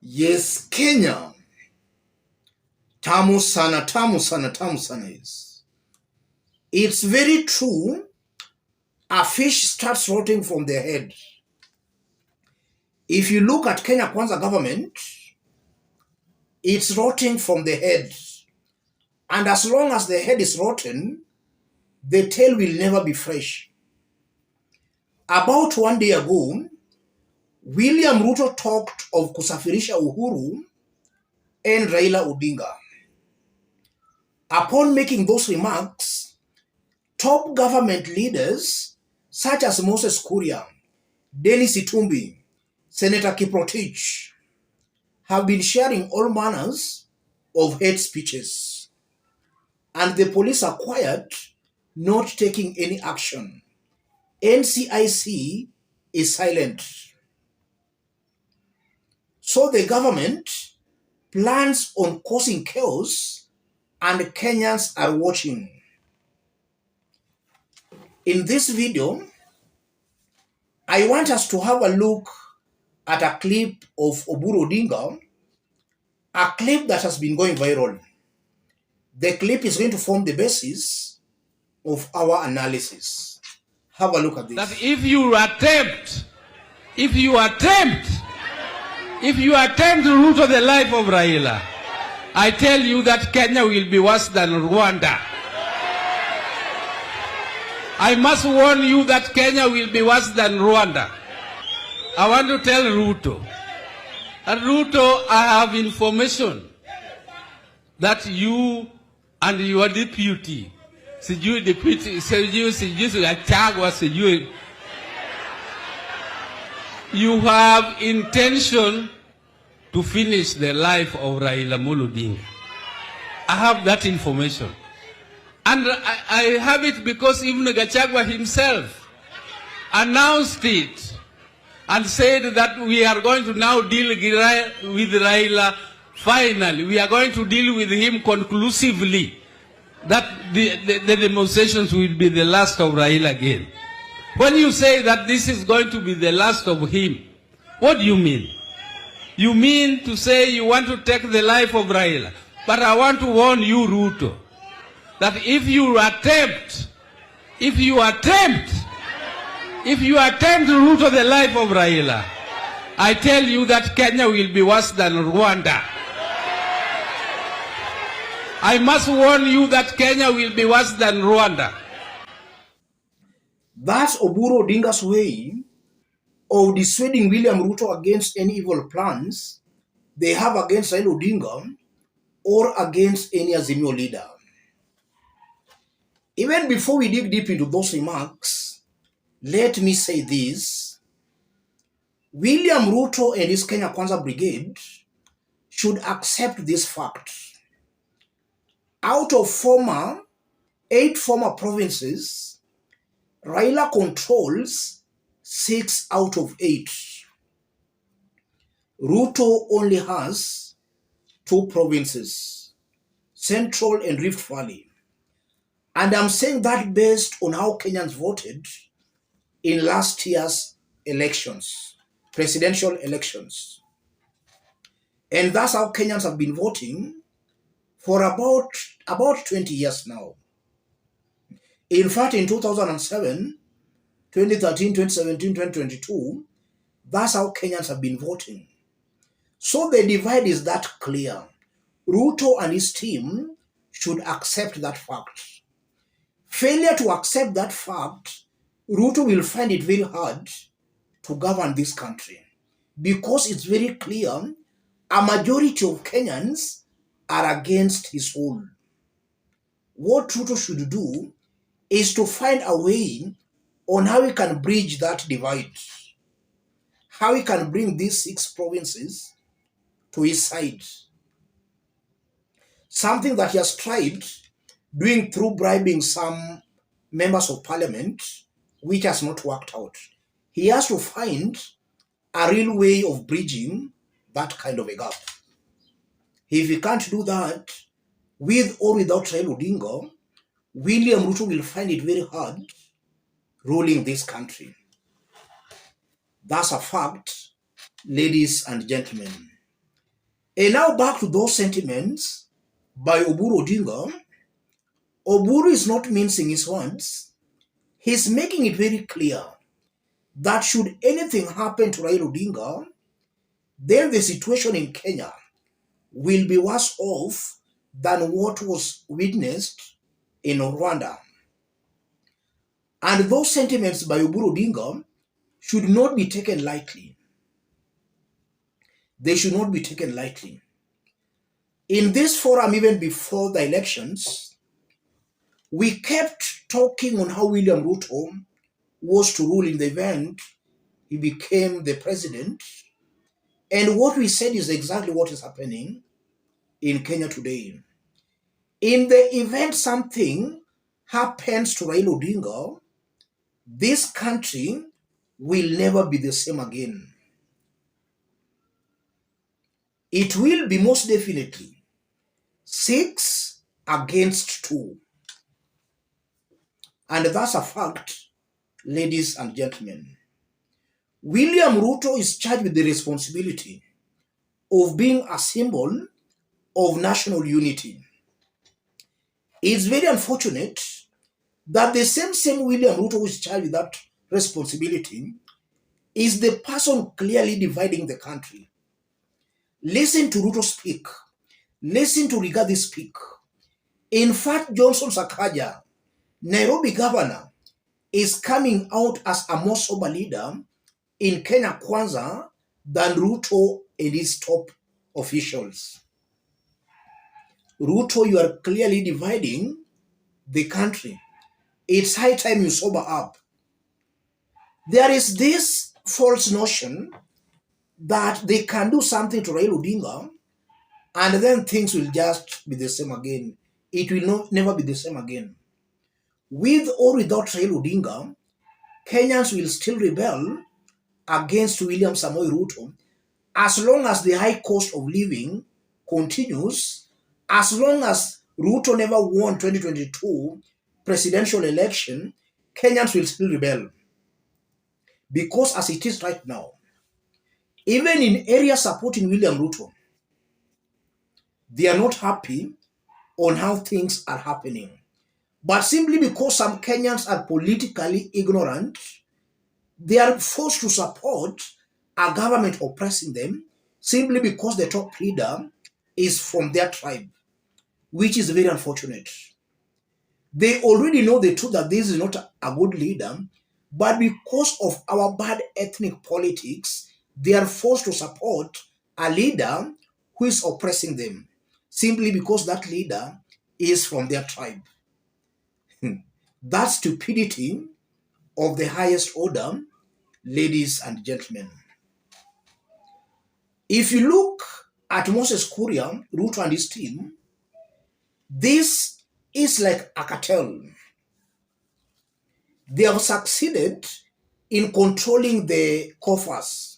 Yes, Kenya. Tamu sana, tamu sana, tamu sana is. It's very true. A fish starts rotting from their head. If you look at Kenya Kwanza government, it's rotting from the head. And as long as the head is rotten, the tail will never be fresh. About 1 day ago, William Ruto talked of kusafirisha Uhuru and Raila Odinga. Upon making those remarks, top government leaders such as Moses Kuria, Dennis Itumbi, Senator Kiprotich have been sharing all manners of hate speeches. And the police are quiet, not taking any action. NCIC is silent. So the government plans on causing chaos and Kenyans are watching. In this video, I want us to have a look at a clip of Oburu Odinga, a clip that has been going viral. The clip is going to form the basis of our analysis. Have a look at this. That if you attempt to root the life of Raila, I tell you that Kenya will be worse than Rwanda. I must warn you that Kenya will be worse than Rwanda. I want to tell Ruto. And Ruto, I have information that you and your deputy, you have intention to finish the life of Raila Odinga. I have that information. And I have it because even Gachagua himself announced it and said that we are going to now deal with Raila finally. We are going to deal with him conclusively. That the demonstrations will be the last of Raila again. When you say that this is going to be the last of him, what do you mean? You mean to say you want to take the life of Raila. But I want to warn you, Ruto, that if you attempt to root the life of Raila, I tell you that Kenya will be worse than Rwanda. I must warn you that Kenya will be worse than Rwanda. That's Oburu Odinga's way of dissuading William Ruto against any evil plans they have against Raila Odinga or against any Azimio leader. Even before we dig deep into those remarks, let me say this. William Ruto and his Kenya Kwanza Brigade should accept this fact. Out of 8 former provinces, Raila controls 6 out of 8. Ruto only has 2 provinces, Central and Rift Valley. And I'm saying that based on how Kenyans voted in last year's elections, presidential elections. And that's how Kenyans have been voting for about 20 years now. In fact, in 2007, 2013, 2017, 2022, that's how Kenyans have been voting. So the divide is that clear. Ruto and his team should accept that fact. Failure to accept that fact, Ruto will find it very hard to govern this country because it's very clear a majority of Kenyans are against his rule. What Ruto should do is to find a way on how we can bridge that divide, how we can bring these 6 provinces to his side. Something that he has tried doing through bribing some members of parliament, which has not worked out. He has to find a real way of bridging that kind of a gap. If he can't do that, with or without Raila Odinga, William Ruto will find it very hard ruling this country. That's a fact, ladies and gentlemen. And now back to those sentiments by Oburu Odinga. Oburu is not mincing his words. He's making it very clear that should anything happen to Raila Odinga, then the situation in Kenya will be worse off than what was witnessed in Rwanda. And those sentiments by Oburu Odinga should not be taken lightly. They should not be taken lightly. In this forum, even before the elections, we kept talking on how William Ruto was to rule in the event he became the president. And what we said is exactly what is happening in Kenya today. In the event something happens to Raila Odinga, this country will never be the same again. It will be most definitely 6 against 2. And that's a fact, ladies and gentlemen. William Ruto is charged with the responsibility of being a symbol of national unity. It's very unfortunate that the same William Ruto who is charged with that responsibility is the person clearly dividing the country. Listen to Ruto speak. Listen to Rigathi speak. In fact, Johnson Sakaja, Nairobi governor, is coming out as a more sober leader in Kenya Kwanza than Ruto and his top officials. Ruto, you are clearly dividing the country. It's high time you sober up. There is this false notion that they can do something to Raila Odinga and then things will just be the same again. It will never be the same again. With or without Raila Odinga, Kenyans will still rebel against William Samoei Ruto as long as the high cost of living continues, as long as Ruto never won 2022 presidential election, Kenyans will still rebel. Because as it is right now, even in areas supporting William Ruto, they are not happy on how things are happening. But simply because some Kenyans are politically ignorant, they are forced to support a government oppressing them simply because the top leader is from their tribe, which is very unfortunate. They already know the truth that this is not a good leader, but because of our bad ethnic politics, they are forced to support a leader who is oppressing them, simply because that leader is from their tribe. That stupidity of the highest order, ladies and gentlemen. If you look at Moses Kuria, Ruto and his team, this is like a cartel. They have succeeded in controlling the coffers.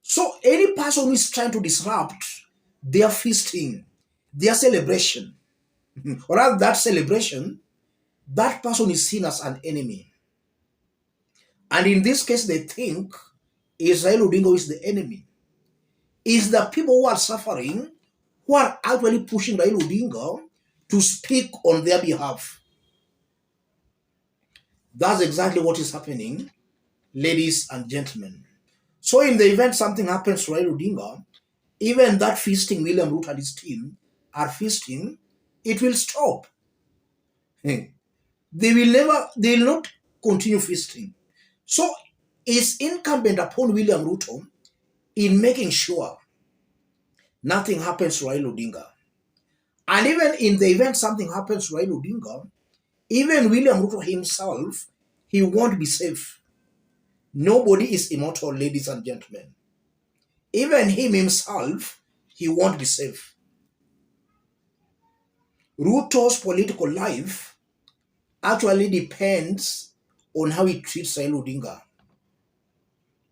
So any person who is trying to disrupt their feasting, their celebration, or rather that celebration, that person is seen as an enemy. And in this case, they think Israel Odinga is the enemy. It's the people who are suffering who are actually pushing Raila Odinga to speak on their behalf. That's exactly what is happening, ladies and gentlemen. So in the event something happens to Raila Odinga, even that feasting William Ruto and his team are feasting, it will stop. They will not continue feasting. So it's incumbent upon William Ruto in making sure nothing happens to Raila Odinga. And even in the event something happens to Raila Odinga, even William Ruto himself, he won't be safe. Nobody is immortal, ladies and gentlemen. Even him himself, he won't be safe. Ruto's political life actually depends on how he treats Raila Odinga.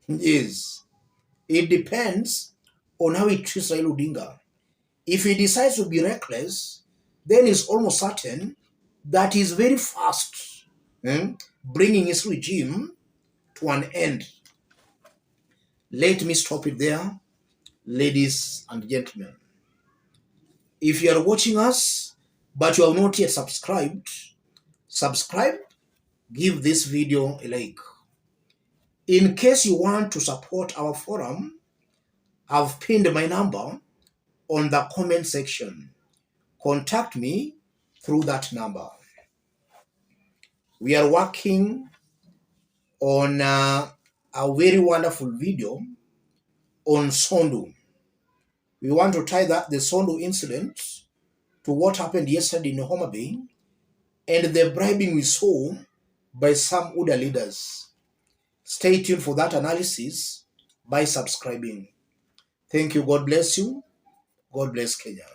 Yes, it depends on how he treats Raila Odinga. If he decides to be reckless, then it's almost certain that he's very fast bringing his regime to an end. Let me stop it there. ladies and gentlemen. If you are watching us but you have not yet subscribed, subscribe, give this video a like. In case you want to support our forum, I've pinned my number on the comment section. Contact me through that number. We are working on a very wonderful video on Sondu. We want to tie the Sondu incident to what happened yesterday in Homa Bay and the bribing we saw by some UDA leaders. Stay tuned for that analysis by subscribing. Thank you. God bless you. God bless Kenya.